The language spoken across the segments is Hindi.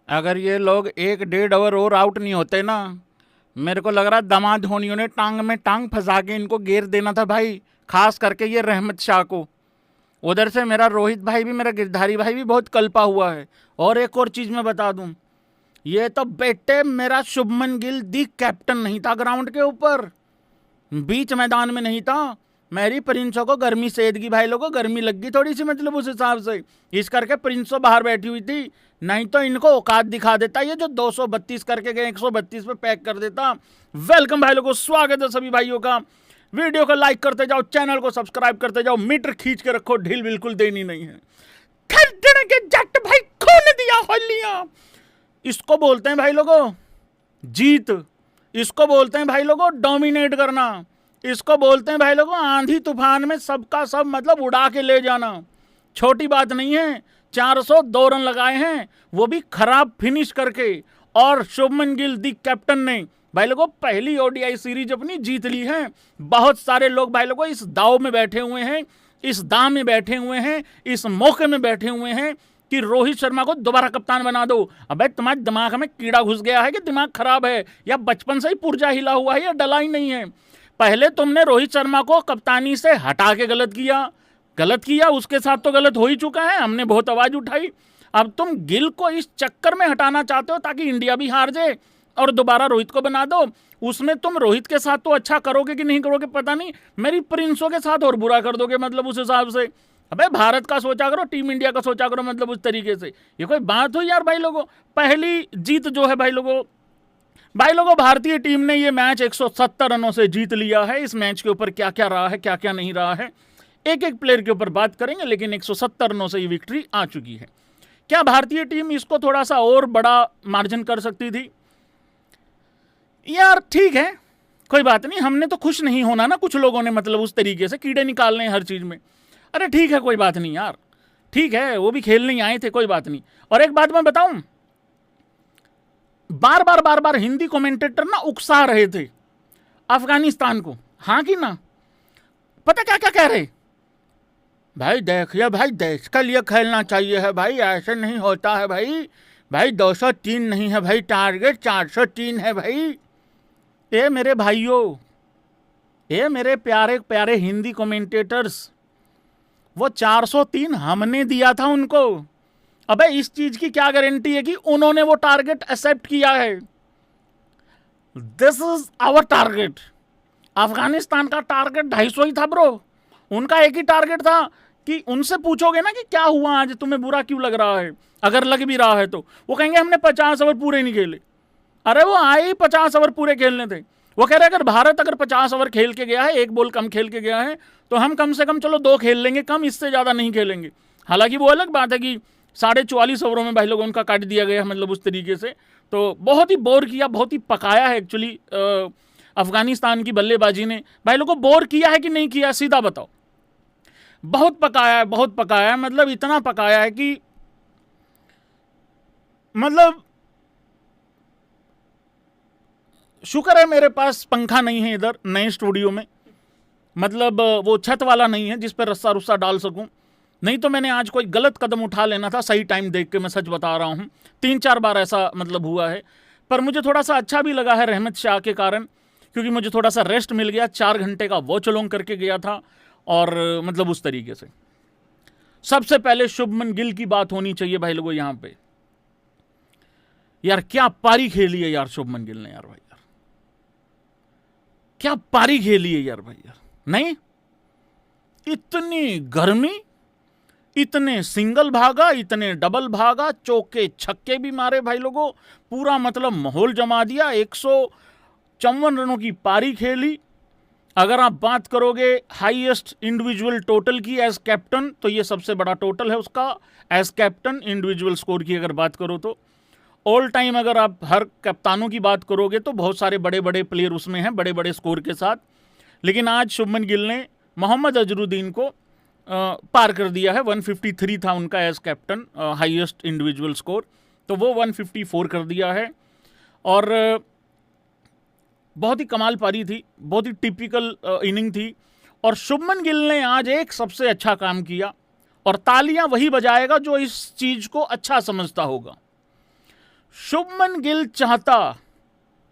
अगर ये लोग 1-1.5 ओवर और आउट नहीं होते ना, मेरे को लग रहा है दामाद धोनियों ने टांग में टांग फंसा के इनको घेर देना था भाई, खास करके ये रहमत शाह को। उधर से मेरा रोहित भाई भी, मेरा गिरधारी भाई भी बहुत कल्पा हुआ है। और एक और चीज़ मैं बता दूं, ये तो बेटे मेरा शुभमन गिल दी कैप्टन नहीं था ग्राउंड के ऊपर, बीच मैदान में नहीं था। मेरी प्रिंसों को गर्मी सेदगी, भाई लोगों को गर्मी लग गई थोड़ी सी, मतलब उस हिसाब से इस करके प्रिंसों बाहर बैठी हुई थी। नहीं तो इनको औकात दिखा देता ये जो 232 करके गए 132 पे पैक कर देता। वेलकम भाई लोगों, स्वागत है सभी भाइयों का। वीडियो को लाइक करते जाओ, चैनल को सब्सक्राइब करते जाओ, मीटर खींच के रखो, ढील बिल्कुल देनी नहीं है। खरीदने के जट भाई खोल दिया होलियां, इसको बोलते हैं भाई लोगों जीत, इसको बोलते हैं भाई लोगों डोमिनेट करना, इसको बोलते हैं भाई लोगों आंधी तूफान में सबका सब मतलब उड़ा के ले जाना। छोटी बात नहीं है। 402 रन लगाए हैं, वो भी खराब फिनिश करके। और शुभमन गिल दी कैप्टन ने भाई लोगों पहली ओडीआई सीरीज अपनी जीत ली है। बहुत सारे लोग भाई लोगों इस दाव में बैठे हुए हैं, इस दाव में बैठे हुए हैं, इस मौके में बैठे हुए हैं कि रोहित शर्मा को दोबारा कप्तान बना दो। अबे तुम्हारे दिमाग में कीड़ा घुस गया है कि दिमाग खराब है, या बचपन से ही पुर्जा हिला हुआ है, या डला ही नहीं है। पहले तुमने रोहित शर्मा को कप्तानी से हटा के गलत किया, उसके साथ तो गलत हो ही चुका है, हमने बहुत आवाज उठाई। अब तुम गिल को इस चक्कर में हटाना चाहते हो ताकि इंडिया भी हार जाए और दोबारा रोहित को बना दो। उसमें तुम रोहित के साथ तो अच्छा करोगे कि नहीं करोगे पता नहीं, मेरी प्रिंसों के साथ और बुरा कर दोगे, मतलब उस हिसाब से। अबे भारत का सोचा करो, टीम इंडिया का सोचा करो, मतलब उस तरीके से। ये कोई बात हुई यार भाई लोगों। पहली जीत जो है भाई लोगों भारतीय टीम ने ये मैच 170 रनों से जीत लिया है। इस मैच के ऊपर क्या क्या रहा है, क्या क्या नहीं रहा है, एक एक प्लेयर के ऊपर बात करेंगे, लेकिन 170 रनों से ये विक्ट्री आ चुकी है। क्या भारतीय टीम इसको थोड़ा सा और बड़ा मार्जिन कर सकती थी? यार ठीक है, कोई बात नहीं, हमने तो खुश नहीं होना ना, कुछ लोगों ने मतलब उस तरीके से कीड़े निकालने हैं हर चीज में। अरे ठीक है, कोई बात नहीं यार, ठीक है, वो भी खेलने ही आए थे, कोई बात नहीं। और एक बात मैं बताऊं, बार बार हिंदी कमेंटेटर ना उकसा रहे थे अफगानिस्तान को, हाँ कि ना, पता क्या क्या कह रहे, भाई देखिए भाई देश के लिए खेलना चाहिए है भाई, ऐसे नहीं होता है भाई, भाई 203 नहीं है भाई टारगेट, 403 है भाई। ये मेरे भाइयों, ये मेरे प्यारे प्यारे हिंदी कमेंटेटर्स, वो 403 हमने दिया था उनको। अबे इस चीज की क्या गारंटी है कि उन्होंने वो टारगेट एक्सेप्ट किया है? This is our target. Afghanistan का टारगेट 250 ही था ब्रो, उनका एक ही टारगेट था। कि उनसे पूछोगे ना कि क्या हुआ आज, तुम्हें बुरा क्यों लग रहा है, अगर लग भी रहा है तो वो कहेंगे हमने 50 ओवर पूरे नहीं खेले। अरे वो आए ही 50 ओवर पूरे खेलने थे। वो कह रहे अगर भारत अगर 50 ओवर खेल के गया है, एक बॉल कम खेल के गया है, तो हम कम से कम चलो 2 खेल लेंगे कम, इससे ज़्यादा नहीं खेलेंगे। हालांकि वो अलग बात है कि 44.5 ओवरों में भाई लोगों उनका काट दिया गया, मतलब उस तरीके से। तो बहुत ही बोर किया, बहुत ही पकाया है एक्चुअली अफगानिस्तान की बल्लेबाजी ने। भाई लोगों को बोर किया है कि नहीं किया, सीधा बताओ। बहुत पकाया है, बहुत पकाया है, मतलब इतना पकाया है कि मतलब शुक्र है मेरे पास पंखा नहीं है इधर नए स्टूडियो में, मतलब वो छत वाला नहीं है जिस पर रस्सा रुस्सा डाल सकूं, नहीं तो मैंने आज कोई गलत कदम उठा लेना था सही टाइम देख के, मैं सच बता रहा हूं। 3-4 बार ऐसा मतलब हुआ है। पर मुझे थोड़ा सा अच्छा भी लगा है रहमत शाह के कारण, क्योंकि मुझे थोड़ा सा रेस्ट मिल गया, 4 घंटे का वॉच अलोंग करके गया था। और मतलब उस तरीके से सबसे पहले शुभमन गिल की बात होनी चाहिए भाई लोगों यहां पे। यार क्या पारी खेली है यार शुभमन गिल ने, यार भाई यार क्या पारी खेली है यार भाई यार। नहीं, इतनी गर्मी, इतने सिंगल भागा, इतने डबल भागा, चौके छक्के भी मारे भाई लोगों, पूरा मतलब माहौल जमा दिया। 154 रनों की पारी खेली। अगर आप बात करोगे हाईएस्ट इंडिविजुअल टोटल की एज कैप्टन, तो ये सबसे बड़ा टोटल है उसका एज कैप्टन इंडिविजुअल स्कोर की अगर बात करो तो। ऑल टाइम अगर आप हर कप्तानों की बात करोगे तो बहुत सारे बड़े बड़े प्लेयर उसमें हैं, बड़े बड़े स्कोर के साथ। लेकिन आज शुभमन गिल ने मोहम्मद अजरुद्दीन को पार कर दिया है। 153 था उनका as captain highest individual score, तो वो 154 कर दिया है। और बहुत ही कमाल पारी थी, बहुत ही टिपिकल इनिंग थी। और शुभमन गिल ने आज एक सबसे अच्छा काम किया, और तालियां वही बजाएगा जो इस चीज को अच्छा समझता होगा। शुभमन गिल चाहता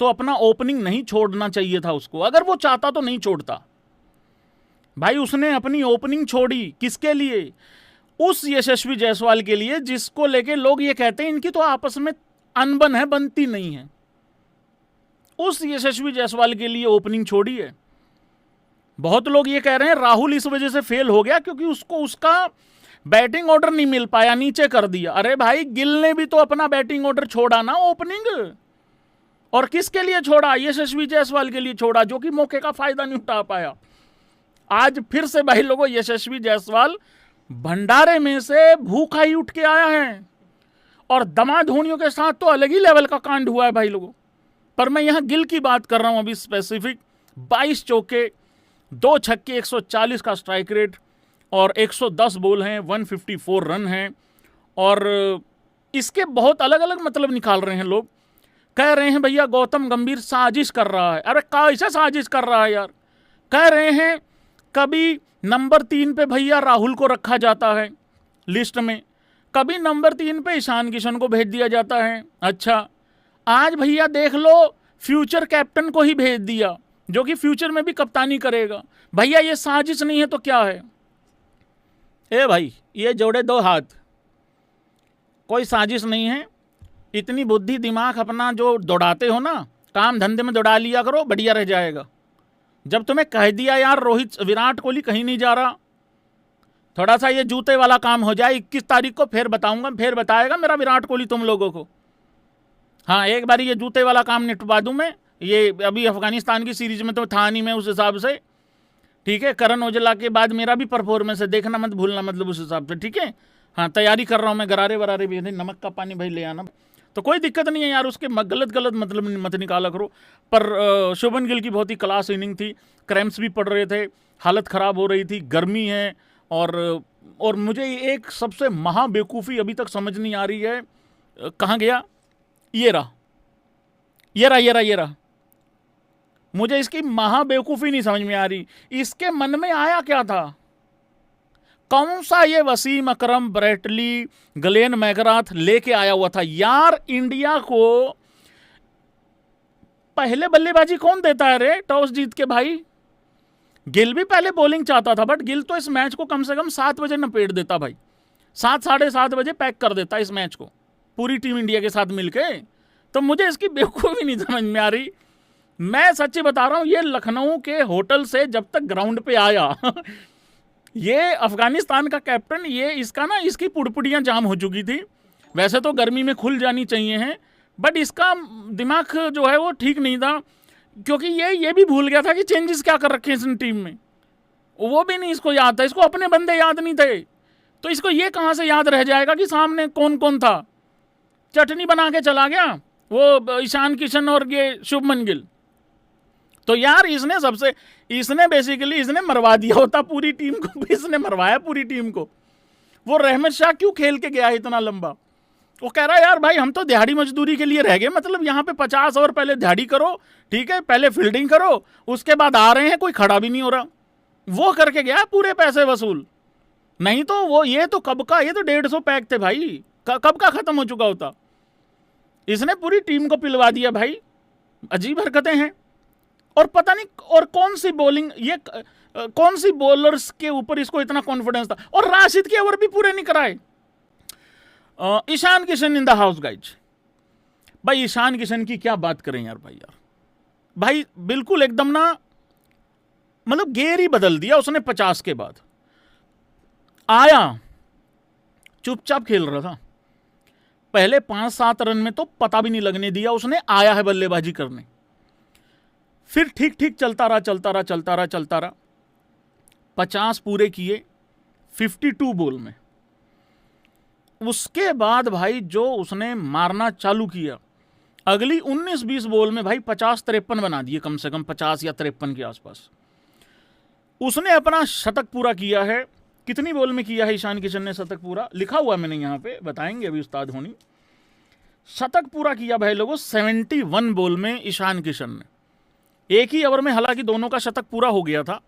तो अपना ओपनिंग नहीं छोड़ना चाहिए था उसको, अगर वो चाहता तो नहीं छोड़ता भाई। उसने अपनी ओपनिंग छोड़ी किसके लिए? उस यशस्वी जायसवाल के लिए जिसको लेके लोग ये कहते हैं इनकी तो आपस में अनबन है, बनती नहीं है। उस यशस्वी जायसवाल के लिए ओपनिंग छोड़ी है। बहुत लोग ये कह रहे हैं राहुल इस वजह से फेल हो गया क्योंकि उसको उसका बैटिंग ऑर्डर नहीं मिल पाया, नीचे कर दिया। अरे भाई गिल ने भी तो अपना बैटिंग ऑर्डर छोड़ा ना ओपनिंग, और किसके लिए छोड़ा? यशस्वी जायसवाल के लिए छोड़ा, जो कि मौके का फायदा नहीं उठा पाया। आज फिर से भाई लोगों यशस्वी जायसवाल भंडारे में से भूखा ही उठ के आया है, और दमाद धोनियों के साथ तो अलग ही लेवल का कांड हुआ है भाई लोगों। पर मैं यहां गिल की बात कर रहा हूं अभी स्पेसिफिक। 22 चौके, 2 छक्के, 140 का स्ट्राइक रेट और 110 बॉल हैं, 154 रन हैं। और इसके बहुत अलग अलग मतलब निकाल रहे हैं लोग। कह रहे हैं भैया गौतम गंभीर साजिश कर रहा है। अरे कैसे साजिश कर रहा है यार? कह रहे हैं कभी नंबर 3 पे भैया राहुल को रखा जाता है लिस्ट में, कभी नंबर 3 पे ईशान किशन को भेज दिया जाता है। अच्छा, आज भैया देख लो फ्यूचर कैप्टन को ही भेज दिया, जो कि फ्यूचर में भी कप्तानी करेगा। भैया ये साजिश नहीं है तो क्या है? ए भाई ये जोड़े 2 हाथ, कोई साजिश नहीं है। इतनी बुद्धि दिमाग अपना जो दौड़ाते हो ना, काम धंधे में दौड़ा लिया करो, बढ़िया रह जाएगा। जब तुम्हें कह दिया यार रोहित विराट कोहली कहीं नहीं जा रहा, थोड़ा सा ये जूते वाला काम हो जाए, 21 तारीख को फिर बताऊंगा, फिर बताएगा मेरा विराट कोहली तुम लोगों को। हाँ एक बार ये जूते वाला काम निपटवा दूं मैं। ये अभी अफगानिस्तान की सीरीज में तो था नहीं मैं उस हिसाब से, ठीक है। करण औजला के बाद मेरा भी परफॉर्मेंस है, देखना मत भूलना, मतलब उस हिसाब से, ठीक है। हाँ तैयारी कर रहा हूँ मैं, गरारे वरारे भी, नमक का पानी भाई ले आना, तो कोई दिक्कत नहीं है यार। उसके गलत गलत मतलब मत निकाला करो। पर शुभमन गिल की बहुत ही क्लास इनिंग थी। क्रैम्प्स भी पड़ रहे थे, हालत ख़राब हो रही थी, गर्मी है। और मुझे एक सबसे महा बेवकूफ़ी अभी तक समझ नहीं आ रही है, कहाँ गया? ये रहा, ये रहा, ये रहा, ये रहा। मुझे इसकी महा बेवकूफ़ी नहीं समझ में आ रही। इसके मन में आया क्या था? कौन सा ये वसीम अकरम, ब्रेटली, ग्लेन मैकग्राथ लेके आया हुआ था यार? इंडिया को पहले बल्लेबाजी कौन देता है रे टॉस जीत के? भाई गिल भी पहले बॉलिंग चाहता था, बट गिल तो इस मैच को कम से कम 7 बजे नपेट देता भाई, 7 साढ़े 7 बजे पैक कर देता इस मैच को पूरी टीम इंडिया के साथ मिलके। तो मुझे इसकी बेवकूफ़ी नहीं समझ में आ रही। मैं सच्ची बता रहा हूं, ये लखनऊ के होटल से जब तक ग्राउंड पे आया ये अफगानिस्तान का कैप्टन, ये इसका ना, इसकी पुड़पुड़ियाँ जाम हो चुकी थी। वैसे तो गर्मी में खुल जानी चाहिए हैं, बट इसका दिमाग जो है वो ठीक नहीं था, क्योंकि ये भी भूल गया था कि चेंजेस क्या कर रखे हैं इसने टीम में, वो भी नहीं इसको याद था। इसको अपने बंदे याद नहीं थे, तो इसको ये कहाँ से याद रह जाएगा कि सामने कौन कौन था? चटनी बना के चला गया वो ईशान किशन और ये शुभमन गिल। तो यार इसने बेसिकली मरवा दिया होता पूरी टीम को, इसने मरवाया पूरी टीम को। वो रहमत शाह क्यों खेल के गया इतना लंबा? वो कह रहा है यार भाई हम तो दिहाड़ी मजदूरी के लिए रह गए, मतलब यहाँ पे 50 ओवर पहले दिहाड़ी करो, ठीक है, पहले फील्डिंग करो, उसके बाद आ रहे हैं, कोई खड़ा भी नहीं हो रहा। वो करके गया पूरे पैसे वसूल। नहीं तो वो ये तो कब का, ये तो 150 पैक थे भाई, कब का खत्म हो चुका होता। इसने पूरी टीम को पिलवा दिया भाई। अजीब हरकतें हैं। और पता नहीं और कौन सी बॉलिंग, ये कौन सी बॉलर्स के ऊपर इसको इतना कॉन्फिडेंस था। और राशिद के ओवर भी पूरे नहीं कराए। Ishan Kishan in the house guys. भाई ईशान किशन की क्या बात करें यार भाई बिल्कुल एकदम ना, मतलब गेर ही बदल दिया उसने। 50 के बाद आया, चुपचाप खेल रहा था, पहले 5-7 रन में तो पता भी नहीं लगने दिया उसने, आया है बल्लेबाजी करने। फिर ठीक ठीक चलता रहा। 50 पूरे किए 52 बॉल में। उसके बाद भाई जो उसने मारना चालू किया, अगली 19-20 बॉल में भाई 50-53 बना दिए, कम से कम 50 या 53 के आसपास। उसने अपना शतक पूरा किया है। कितनी बॉल में किया है ईशान किशन ने शतक पूरा? लिखा हुआ मैंने यहाँ पे, बताएंगे अभी उस्ताद होनी। शतक पूरा किया भाई लोगों 71 बॉल में ईशान किशन ने, एक ही ओवर में। हालांकि दोनों का शतक पूरा हो गया था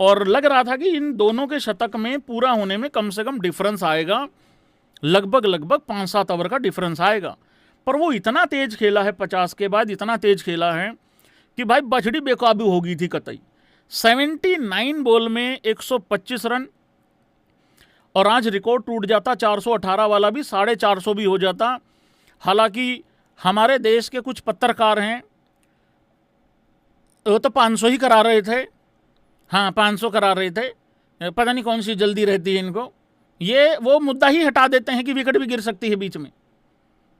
और लग रहा था कि इन दोनों के शतक में पूरा होने में कम से कम डिफरेंस आएगा, लगभग 5-7 ओवर का डिफरेंस आएगा। पर वो इतना तेज खेला है, 50 के बाद इतना तेज खेला है कि भाई बछड़ी बेकाबू हो गई थी कतई। 79 बॉल में 125 रन, और आज रिकॉर्ड टूट जाता 418 वाला भी, 450 भी हो जाता। हालांकि हमारे देश के कुछ पत्रकार हैं, वो तो 500 ही करा रहे थे। हाँ, 500 करा रहे थे, पता नहीं कौन सी जल्दी रहती है इनको। ये वो मुद्दा ही हटा देते हैं कि विकेट भी गिर सकती है बीच में।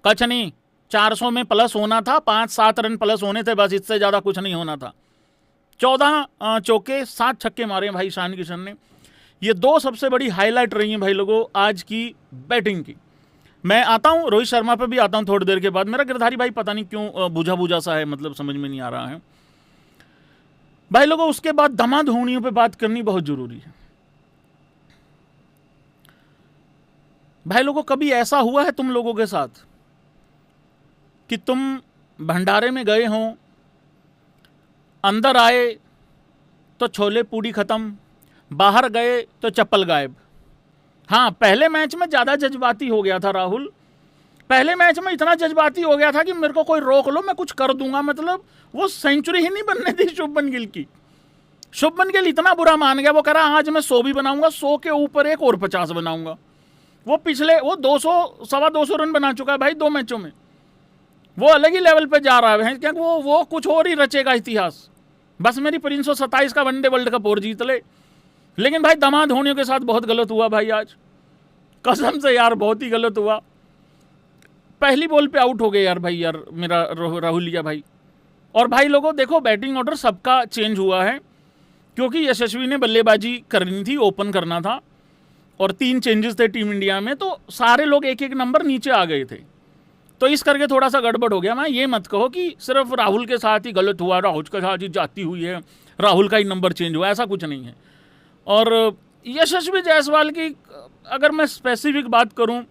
कछ नहीं, 400 में प्लस होना था, 5-7 रन प्लस होने थे बस, इससे ज़्यादा कुछ नहीं होना था। 14 चौके 7 छक्के मारे भाई ईशान किशन ने। ये 2 सबसे बड़ी हाईलाइट रही हैं भाई लोगों आज की बैटिंग की। मैं आता हूँ रोहित शर्मा पे भी आता हूँ थोड़ी देर के बाद। मेरा गिरधारी भाई पता नहीं क्यों बुझा बुझा सा है, मतलब समझ में नहीं आ रहा है भाई लोगों। उसके बाद धमाधोनियों पे बात करनी बहुत जरूरी है भाई लोगों। कभी ऐसा हुआ है तुम लोगों के साथ कि तुम भंडारे में गए हो, अंदर आए तो छोले पूड़ी खत्म, बाहर गए तो चप्पल गायब? हाँ, पहले मैच में ज़्यादा जज्बाती हो गया था राहुल। पहले मैच में इतना जज्बाती हो गया था कि मेरे को कोई रोक लो मैं कुछ कर दूंगा। मतलब वो सेंचुरी ही नहीं बनने दी शुभमन गिल की। शुभमन गिल इतना बुरा मान गया, वो कह रहा आज मैं 100 भी बनाऊंगा, 100 के ऊपर एक और 50 बनाऊंगा। वो पिछले 200 सवा 200 रन बना चुका है भाई 2 मैचों में। वो अलग ही लेवल पे जा रहा है क्या, वो कुछ और ही रचेगा इतिहास। बस मेरी 327 का वनडे वर्ल्ड कप और जीत ले। लेकिन भाई दामाद होने के साथ बहुत गलत हुआ भाई आज, कसम से यार बहुत ही गलत हुआ। पहली बॉल पे आउट हो गए यार भाई, यार मेरा राहुलिया भाई। और भाई लोगों देखो, बैटिंग ऑर्डर सबका चेंज हुआ है क्योंकि यशस्वी ने बल्लेबाजी करनी थी, ओपन करना था, और 3 चेंजेस थे टीम इंडिया में, तो सारे लोग एक एक नंबर नीचे आ गए थे। तो इस करके थोड़ा सा गड़बड़ हो गया। मैं ये मत कहो कि सिर्फ राहुल के साथ ही गलत हुआ, राहुल के साथ ही जाती हुई है, राहुल का ही नंबर चेंज हुआ, ऐसा कुछ नहीं है। और यशस्वी जायसवाल की अगर मैं स्पेसिफिक बात करूं,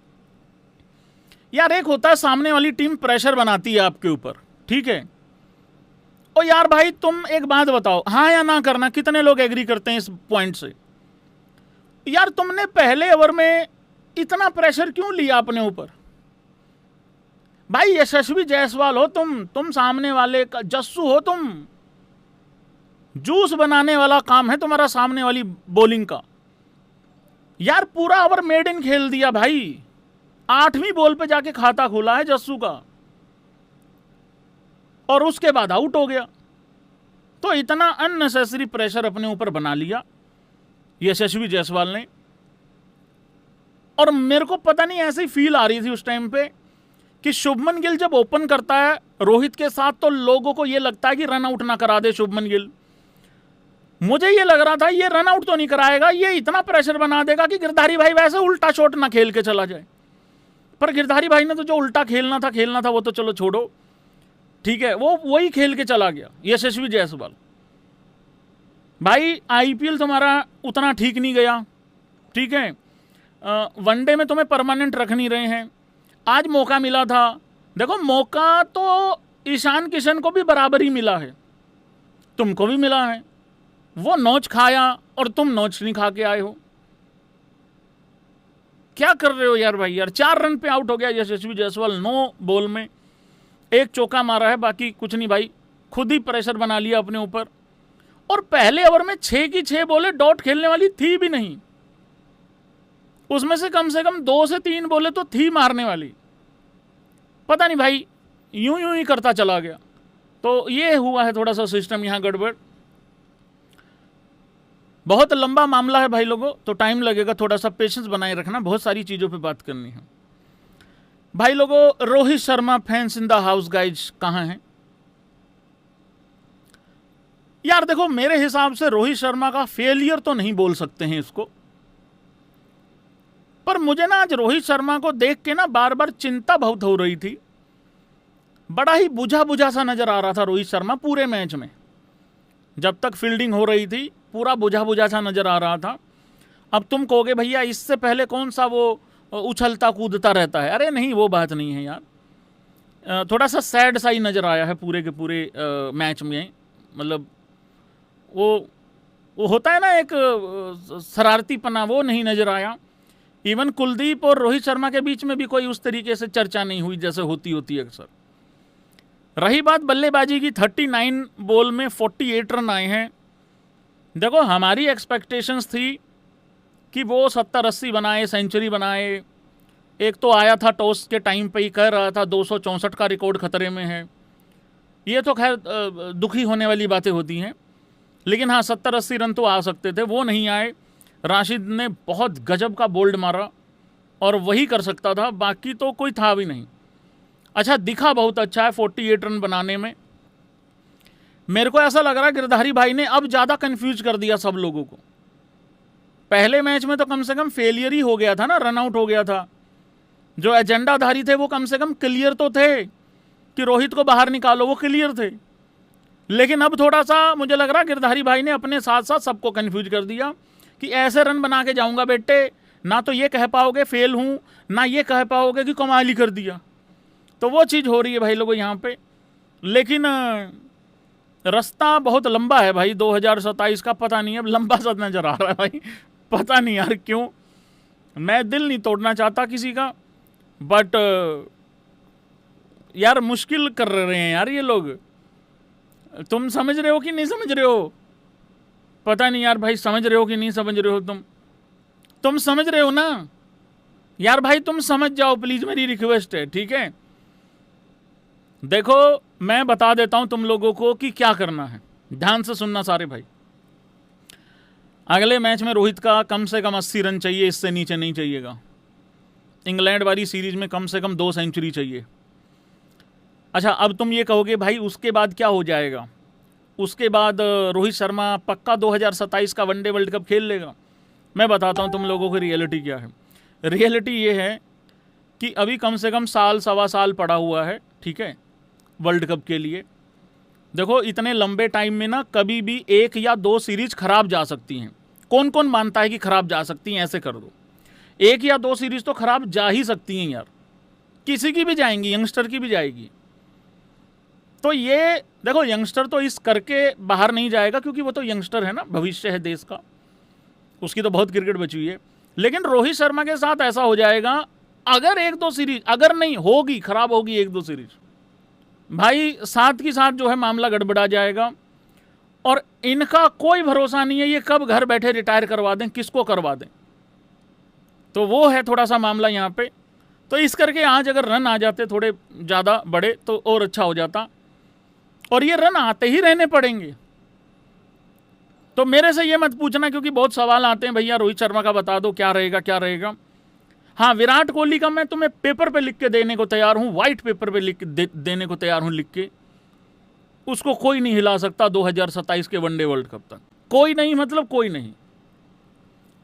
यार एक होता है सामने वाली टीम प्रेशर बनाती है आपके ऊपर, ठीक है। और यार भाई तुम एक बात बताओ, हाँ या ना करना, कितने लोग एग्री करते हैं इस पॉइंट से? यार तुमने पहले ओवर में इतना प्रेशर क्यों लिया अपने ऊपर? भाई यशस्वी जायसवाल हो तुम सामने वाले का जस्सू हो तुम, जूस बनाने वाला काम है तुम्हारा सामने वाली बॉलिंग का। यार पूरा ओवर मेड इन खेल दिया भाई, 8वीं बॉल पे जाके खाता खोला है जस्सू का, और उसके बाद आउट हो गया। तो इतना अननेसेसरी प्रेशर अपने ऊपर बना लिया यशस्वी जायसवाल ने। और मेरे को पता नहीं ऐसी फील आ रही थी उस टाइम पे कि शुभमन गिल जब ओपन करता है रोहित के साथ तो लोगों को यह लगता है कि रन आउट ना करा दे शुभमन गिल। मुझे ये लग रहा था ये रन आउट तो नहीं कराएगा, ये इतना प्रेशर बना देगा कि गिरधारी भाई वैसे उल्टा शॉट ना खेल के चला जाए। पर गिरधारी भाई ने तो जो उल्टा खेलना था वो तो चलो छोड़ो, ठीक है, वो वही खेल के चला गया यशस्वी जायसवाल। भाई आईपीएल तुम्हारा उतना ठीक नहीं गया, ठीक है, वनडे में तुम्हें परमानेंट रख नहीं रहे हैं। आज मौका मिला था, देखो मौका तो ईशान किशन को भी बराबर ही मिला है, तुमको भी मिला है। वो नोच खाया और तुम नोच नहीं खा के आए हो। क्या कर रहे हो यार भाई? यार 4 रन पे आउट हो गया यशस्वी जायसवाल, 9 बॉल में 1 चौका मारा है, बाकी कुछ नहीं भाई, खुद ही प्रेशर बना लिया अपने ऊपर। और पहले ओवर में 6 की 6 बॉलें डॉट खेलने वाली थी भी नहीं, उसमें से कम 2 से 3 बॉलें तो थी मारने वाली। पता नहीं भाई यूं ही करता चला गया। तो ये हुआ है थोड़ा सा सिस्टम यहाँ गड़बड़। बहुत लंबा मामला है भाई लोगों, तो टाइम लगेगा, थोड़ा सा पेशेंस बनाए रखना, बहुत सारी चीज़ों पे बात करनी है भाई लोगों। Rohit Sharma fans in the house guys कहाँ हैं? यार देखो मेरे हिसाब से रोहित शर्मा का फेलियर तो नहीं बोल सकते हैं इसको, पर मुझे ना आज रोहित शर्मा को देख के ना बार बार चिंता बहुत हो रही थी। बड़ा ही बुझा बुझा सा नजर आ रहा था रोहित शर्मा पूरे मैच में, जब तक फील्डिंग हो रही थी पूरा बुझा बुझा सा नजर आ रहा था। अब तुम कहोगे भैया इससे पहले कौन सा वो उछलता कूदता रहता है, अरे नहीं वो बात नहीं है यार, थोड़ा सा सैड सा ही नजर आया है पूरे के पूरे मैच में। मतलब वो होता है ना एक शरारतीपना, वो नहीं नजर आया। इवन कुलदीप और रोहित शर्मा के बीच में भी कोई उस तरीके से चर्चा नहीं हुई जैसे होती अक्सर। रही बात बल्लेबाजी की, 39 बॉल में 48 रन आए हैं। देखो हमारी एक्सपेक्टेशंस थी कि वो 70-80 बनाए, सेंचुरी बनाए। एक तो आया था टॉस के टाइम पे ही कह रहा था 264 का रिकॉर्ड खतरे में है। ये तो खैर दुखी होने वाली बातें होती हैं, लेकिन हाँ 70-80 रन तो आ सकते थे, वो नहीं आए। राशिद ने बहुत गजब का बोल्ड मारा और वही कर सकता था, बाकी तो कोई था भी नहीं। अच्छा दिखा बहुत अच्छा है 48 रन बनाने में। मेरे को ऐसा लग रहा है गिरधारी भाई ने अब ज़्यादा कंफ्यूज कर दिया सब लोगों को। पहले मैच में तो कम से कम फेलियर ही हो गया था ना, रन आउट हो गया था। जो एजेंडाधारी थे वो कम से कम क्लियर तो थे कि रोहित को बाहर निकालो, वो क्लियर थे। लेकिन अब थोड़ा सा मुझे लग रहा है गिरधारी भाई ने अपने साथ साथ सबको कंफ्यूज कर दिया कि ऐसे रन बना के जाऊंगा बेटे, ना तो ये कह पाओगे फेल हूं, ना ये कह पाओगे कि कमाल ही कर दिया। तो वो चीज़ हो रही है भाई लोगों यहाँ पे। लेकिन रास्ता बहुत लंबा है भाई 2027 का, पता नहीं अब लंबा सा नजर आ रहा है भाई, पता नहीं यार क्यों। मैं दिल नहीं तोड़ना चाहता किसी का, बट यार मुश्किल कर रहे हैं यार ये लोग। तुम समझ रहे हो कि नहीं समझ रहे हो, पता नहीं यार भाई, समझ रहे हो कि नहीं समझ रहे हो। तुम समझ रहे हो ना यार भाई, तुम समझ जाओ प्लीज, मेरी रिक्वेस्ट है, ठीक है। देखो मैं बता देता हूं तुम लोगों को कि क्या करना है, ध्यान से सुनना सारे भाई। अगले मैच में रोहित का कम से कम 80 रन चाहिए, इससे नीचे नहीं चाहिएगा। इंग्लैंड वाली सीरीज में कम से कम 2 सेंचुरी चाहिए। अच्छा अब तुम ये कहोगे भाई उसके बाद क्या हो जाएगा, उसके बाद रोहित शर्मा पक्का 2027 का वनडे वर्ल्ड कप खेल लेगा। मैं बताता हूँ तुम लोगों को रियलिटी क्या है। रियलिटी ये है कि अभी कम से कम साल सवा साल पड़ा हुआ है, ठीक है, वर्ल्ड कप के लिए। देखो इतने लंबे टाइम में ना कभी भी 1 या 2 सीरीज खराब जा सकती हैं। कौन कौन मानता है कि खराब जा सकती हैं, ऐसे कर दो। 1 या 2 सीरीज तो खराब जा ही सकती हैं यार, किसी की भी जाएंगी, यंगस्टर की भी जाएगी। तो ये देखो यंगस्टर तो इस करके बाहर नहीं जाएगा क्योंकि वो तो यंगस्टर है ना, भविष्य है देश का, उसकी तो बहुत क्रिकेट बची हुई है। लेकिन रोहित शर्मा के साथ ऐसा हो जाएगा, अगर 1-2 सीरीज, अगर नहीं होगी, खराब होगी 1-2 सीरीज, भाई साथ की साथ जो है मामला गड़बड़ा जाएगा। और इनका कोई भरोसा नहीं है ये कब घर बैठे रिटायर करवा दें, किसको करवा दें। तो वो है थोड़ा सा मामला यहाँ पे। तो इस करके आज अगर रन आ जाते थोड़े ज़्यादा बड़े तो और अच्छा हो जाता, और ये रन आते ही रहने पड़ेंगे। तो मेरे से ये मत पूछना क्योंकि बहुत सवाल आते हैं, भैया रोहित शर्मा का बता दो क्या रहेगा क्या रहेगा। हाँ विराट कोहली का मैं तुम्हें पेपर पे लिख के देने को तैयार हूँ, वाइट पेपर पे लिख के देने को तैयार हूँ, लिख के। उसको कोई नहीं हिला सकता 2027 के वनडे वर्ल्ड कप तक, कोई नहीं, मतलब कोई नहीं,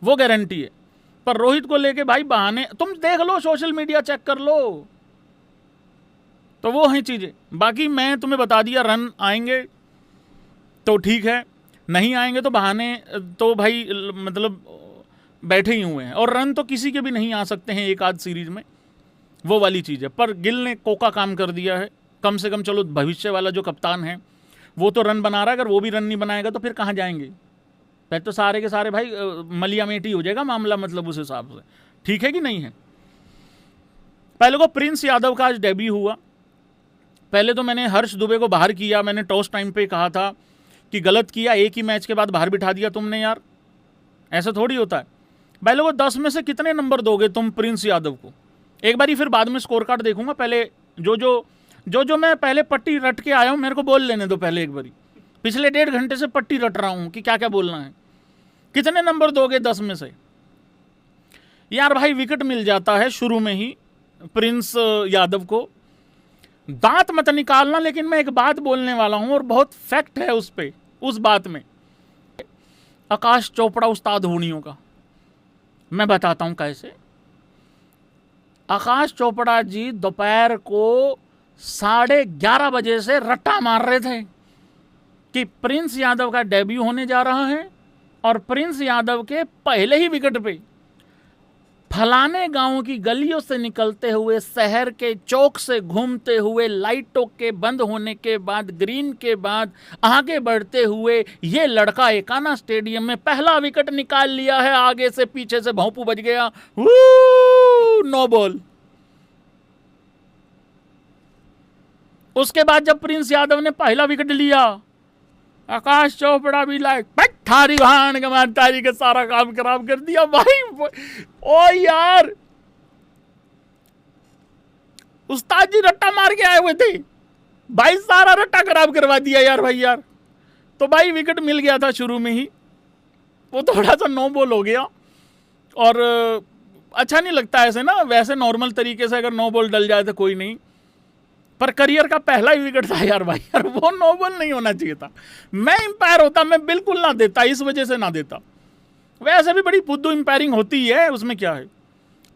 वो गारंटी है। पर रोहित को लेके भाई बहाने तुम देख लो, सोशल मीडिया चेक कर लो, तो वो हैं चीज़ें। बाकी मैं तुम्हें बता दिया, रन आएंगे तो ठीक है, नहीं आएंगे तो बहाने तो भाई मतलब बैठे ही हुए हैं। और रन तो किसी के भी नहीं आ सकते हैं एक आध सीरीज में, वो वाली चीज़ है। पर गिल ने कोका काम कर दिया है, कम से कम चलो भविष्य वाला जो कप्तान है वो तो रन बना रहा है, अगर वो भी रन नहीं बनाएगा तो फिर कहाँ जाएंगे, फिर तो सारे के सारे भाई मलिया मेटी हो जाएगा मामला, मतलब उस हिसाब से, ठीक है कि नहीं है। पहले को प्रिंस यादव का आज डेब्यू हुआ। पहले तो मैंने हर्ष दुबे को बाहर किया, मैंने टॉस टाइम पे कहा था कि गलत किया, एक ही मैच के बाद बाहर बिठा दिया तुमने यार, ऐसा थोड़ी होता है। भाई लोगों 10 में से कितने नंबर दोगे तुम प्रिंस यादव को, एक बारी, फिर बाद में स्कोर कार्ड देखूंगा। पहले जो मैं पहले पट्टी रट के आया हूं, मेरे को बोल लेने दो पहले एक बारी। पिछले 1.5 घंटे से पट्टी रट रहा हूं कि क्या क्या बोलना है। कितने नंबर दोगे 10 में से यार? भाई विकेट मिल जाता है शुरू में ही प्रिंस यादव को, दांत मत निकालना। लेकिन मैं एक बात बोलने वाला हूं और बहुत फैक्ट है उस पे, उस बात में। आकाश चोपड़ा उस्ताद होनियों का मैं बताता हूं कैसे। आकाश चोपड़ा जी दोपहर को 11:30 बजे से रट्टा मार रहे थे कि प्रिंस यादव का डेब्यू होने जा रहा है और प्रिंस यादव के पहले ही विकेट पे फलाने गांव की गलियों से निकलते हुए, शहर के चौक से घूमते हुए, लाइटों के बंद होने के बाद, ग्रीन के बाद आगे बढ़ते हुए ये लड़का एकाना स्टेडियम में पहला विकेट निकाल लिया है। आगे से पीछे से भौंपू बज गया, नो बॉल। उसके बाद जब प्रिंस यादव ने पहला विकेट लिया, आकाश चोपड़ा भी लाइक थारी भान के मान तारी के सारा काम खराब कर दिया भाई। ओ यार, उस्ताद जी रट्टा मार के आए हुए थे भाई, सारा रट्टा खराब करवा दिया यार भाई यार। तो भाई विकेट मिल गया था शुरू में ही, वो थोड़ा सा नो बॉल हो गया और अच्छा नहीं लगता ऐसे ना। वैसे नॉर्मल तरीके से अगर नो बॉल डल जाए तो कोई नहीं, पर करियर का पहला ही विकेट था यार भाई यार, वो नो बॉल नहीं होना चाहिए था। मैं इंपायर होता मैं बिल्कुल ना देता, इस वजह से ना देता। वैसे भी बड़ी फुद्दू इंपायरिंग होती है, उसमें क्या है,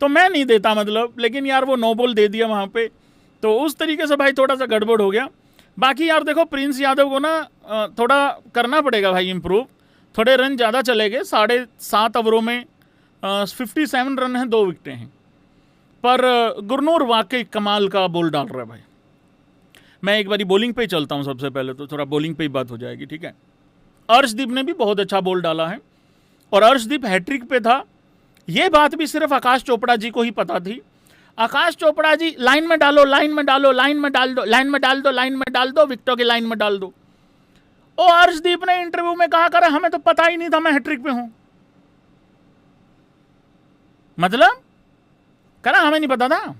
तो मैं नहीं देता मतलब। लेकिन यार वो नो बॉल दे दिया वहाँ पे, तो उस तरीके से भाई थोड़ा सा गड़बड़ हो गया। बाकी यार देखो, प्रिंस यादव को ना थोड़ा करना पड़ेगा भाई इम्प्रूव। थोड़े रन ज़्यादा चले गए, 7.5 ओवरों में 57 रन हैं, 2 विकेटें हैं। पर गुरनूर वाकई कमाल का बॉल डाल रहा है भाई। मैं एक बारी बॉलिंग पे ही चलता हूँ सबसे पहले, तो थोड़ा बॉलिंग पे ही बात हो जाएगी, ठीक है। अर्शदीप ने भी बहुत अच्छा बॉल डाला है और अर्शदीप हैट्रिक पे था। ये बात भी सिर्फ आकाश चोपड़ा जी को ही पता थी। आकाश चोपड़ा जी लाइन में डालो, लाइन में डालो, लाइन में डाल दो, लाइन में डाल दो, लाइन में डाल दो, विकेटों की लाइन में डाल दो। ओ अर्शदीप ने इंटरव्यू में कहा कर, हमें तो पता ही नहीं था मैं हैट्रिक पे हूं। मतलब करा हमें नहीं पता था।